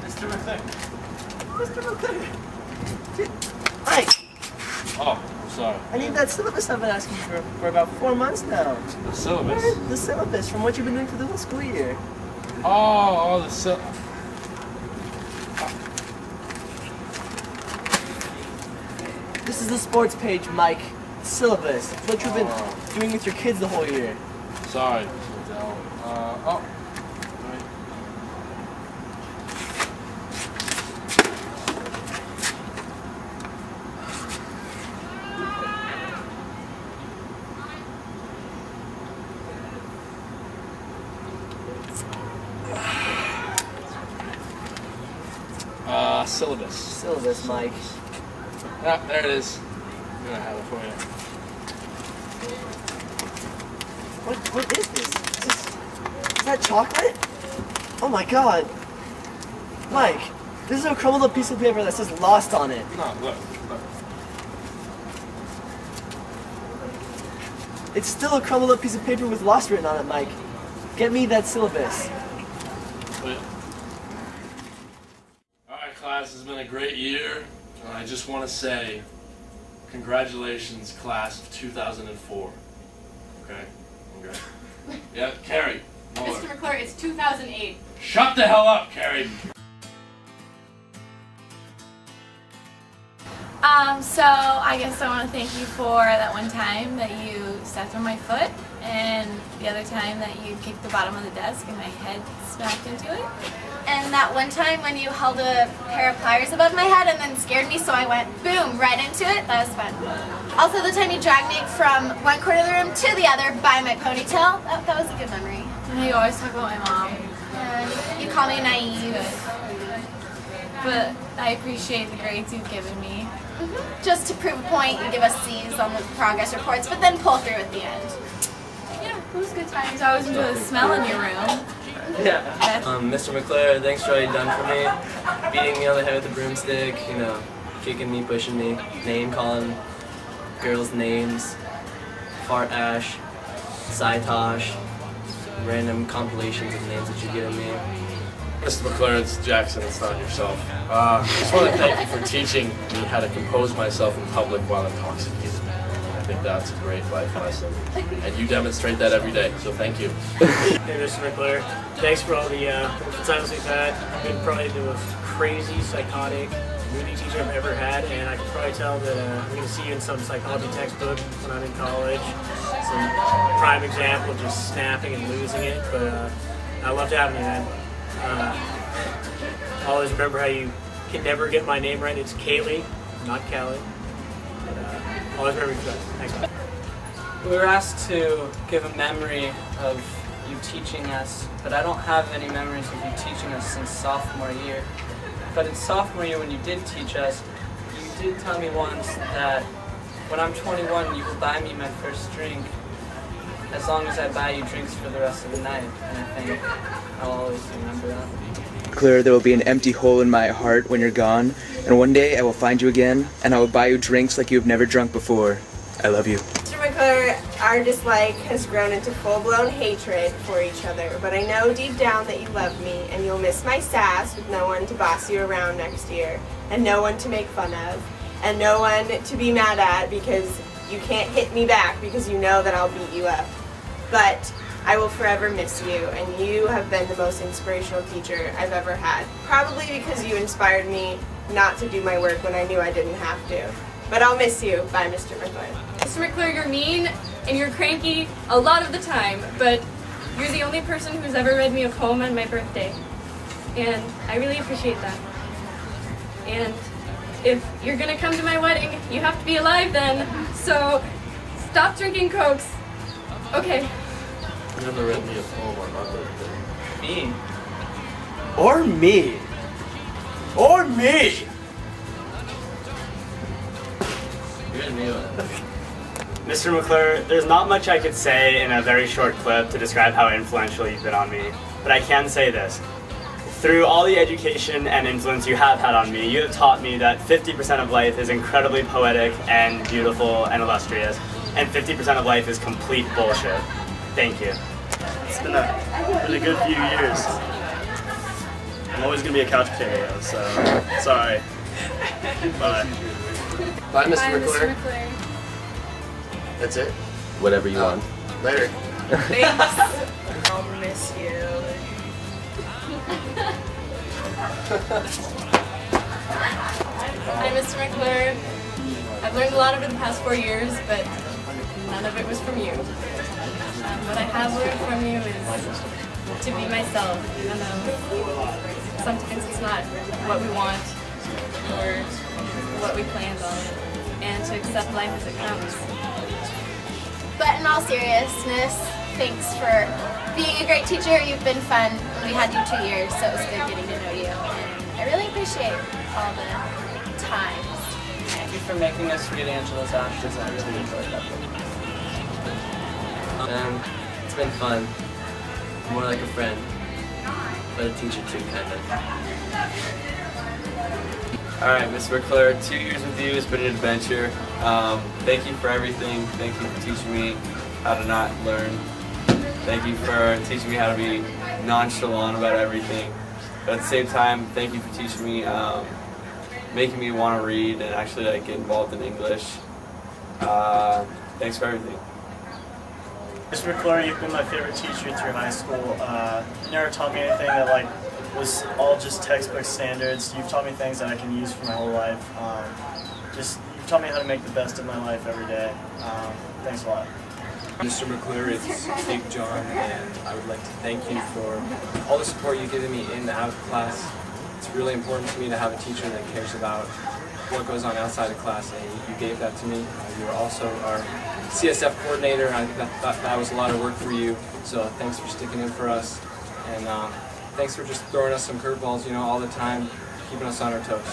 Mr. McClure. Mr. McClure. Mike! Oh, I'm sorry. I need that syllabus I've been asking for about 4 months now. The syllabus? The syllabus from what you've been doing for the whole school year. Oh, the syllabus. This is the sports page, Mike. Syllabus. It's what you've been doing with your kids the whole year. Sorry, Adele. Oh. Syllabus. Syllabus, Mike. Ah, there it is. I'm gonna have it for you. What is this? Is that chocolate? Oh my god. Mike, this is a crumbled up piece of paper that says lost on it. No, look. It's still a crumbled up piece of paper with lost written on it, Mike. Get me that syllabus. Wait. Alright, class, this has been a great year. And I just want to say, congratulations, class of 2004. Okay? Yeah, Carrie. Mr. McClure, it's 2008. Shut the hell up, Carrie. So I guess I want to thank you for that one time that you stepped on my foot, and the other time that you kicked the bottom of the desk and my head smacked into it. And that one time when you held a pair of pliers above my head and then scared me, so I went boom right into it. That was fun. Also the time you dragged me from one corner of the room to the other by my ponytail. That was a good memory. And you always talk about my mom. And you call me naive. But I appreciate the grades you've given me. Just to prove a point, you give us C's on the progress reports, but then pull through at the end. Yeah, it was good times. I always enjoy the smell in your room. Yeah. Mr. McClure, thanks for all you've done for me. Beating me on the head with a broomstick, kicking me, pushing me, name calling girls' names, fart ash, Sitosh, random compilations of names that you've given me. Mr. McClure, it's Jackson, it's not yourself. I just want to thank you for teaching me how to compose myself in public while intoxicated. I think that's a great life lesson. And you demonstrate that every day, so thank you. Hey, Mr. McClure. Thanks for all the times we've had. You've been probably the most crazy, psychotic, moody teacher I've ever had, and I can probably tell that I'm going to see you in some psychology textbook when I'm in college. Some prime example of just snapping and losing it, but I loved having you, man. I always remember how you can never get my name right. It's Kaylee, not Callie. But always remember you. Thanks, man. We were asked to give a memory of you teaching us, but I don't have any memories of you teaching us since sophomore year. But in sophomore year when you did teach us, you did tell me once that when I'm 21 you will buy me my first drink as long as I buy you drinks for the rest of the night. And I think I'll always remember that. McClure, there will be an empty hole in my heart when you're gone, and one day I will find you again, and I will buy you drinks like you have never drunk before. I love you. Mr. McClure, our dislike has grown into full-blown hatred for each other, but I know deep down that you love me, and you'll miss my sass with no one to boss you around next year, and no one to make fun of, and no one to be mad at because you can't hit me back because you know that I'll beat you up. But I will forever miss you, and you have been the most inspirational teacher I've ever had. Probably because you inspired me not to do my work when I knew I didn't have to. But I'll miss you. Bye, Mr. McClure. Mr. McClure, you're mean and you're cranky a lot of the time, but you're the only person who's ever read me a poem on my birthday. And I really appreciate that. And if you're gonna come to my wedding, you have to be alive then. So stop drinking Cokes. Okay. You never read me a poem on my birthday. Me? Or me. Or me. Mr. McClure, there's not much I could say in a very short clip to describe how influential you've been on me, but I can say this. Through all the education and influence you have had on me, you have taught me that 50% of life is incredibly poetic and beautiful and illustrious, and 50% of life is complete bullshit. Thank you. It's been a good few years. I'm always going to be a couch potato, though, so sorry. Bye. Bye, Mr. Bye, McClure. Mr. McClure. That's it? Whatever you want. Later. Thanks. I'll miss you. Hi, Mr. McClure. I've learned a lot over the past 4 years, but none of it was from you. What I have learned from you is to be myself, even though sometimes it's not what we want or what we planned on, and to accept life as it comes. But in all seriousness, thanks for being a great teacher. You've been fun. We had you 2 years, so it was good getting to know you. And I really appreciate all the times. Thank you for making us read Angela's Ashes. I really enjoyed that book. It's been fun. More like a friend, but a teacher too, kind of. Alright, Ms. McClure, 2 years with you has been an adventure. Thank you for everything. Thank you for teaching me how to not learn. Thank you for teaching me how to be nonchalant about everything. But at the same time, thank you for teaching me, making me want to read and actually like get involved in English. Thanks for everything. Mr. McClure, you've been my favorite teacher through high school. You never taught me anything that was all just textbook standards. You've taught me things that I can use for my whole life. You've taught me how to make the best of my life every day. Thanks a lot. Mr. McClure, it's Big John, and I would like to thank you for all the support you've given me in and out of class. It's really important to me to have a teacher that cares about what goes on outside of class, and you gave that to me. You were also our CSF coordinator. I think that was a lot of work for you, so thanks for sticking in for us, and thanks for just throwing us some curveballs, all the time, keeping us on our toes.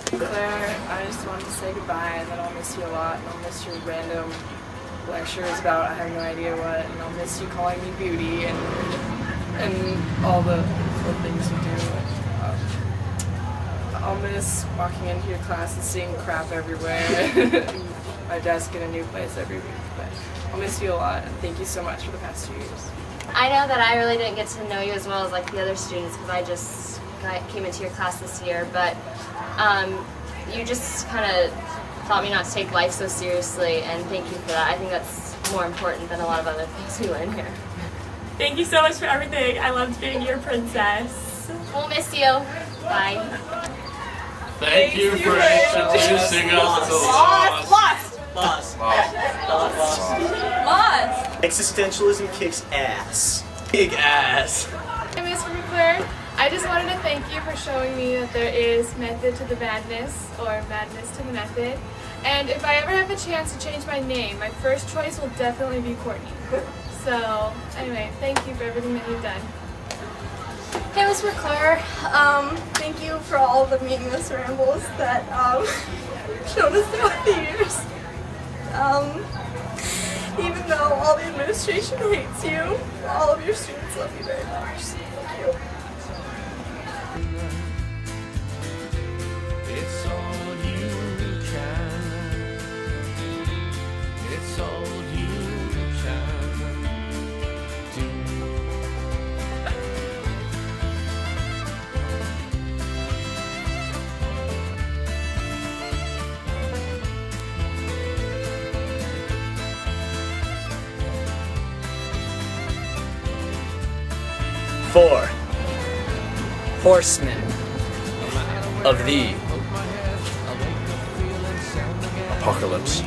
Claire, I just wanted to say goodbye, and that I'll miss you a lot, and I'll miss your random lectures about I have no idea what, and I'll miss you calling me beauty and all the things you do. I'll miss walking into your class and seeing crap everywhere, my desk in a new place every week, but I'll miss you a lot, and thank you so much for the past 2 years. I know that I really didn't get to know you as well as the other students because I came into your class this year, but you just kind of taught me not to take life so seriously, and thank you for that. I think that's more important than a lot of other things we learn here. Thank you so much for everything. I loved being your princess. We'll miss you. Bye. Thank you for introducing us to Lost. Existentialism kicks ass. Big ass. Hey, Mr. McClure, I just wanted to thank you for showing me that there is method to the madness, or madness to the method. And if I ever have a chance to change my name, my first choice will definitely be Courtney. So, anyway, thank you for everything that you've done. Hey, Ms. McClure, thank you for all the meaningless rambles that showed us throughout the years. Even though all the administration hates you, all of your students love you very much. Thank you. It's all you can. It's all you can do. Four. Horsemen Of the apocalypse.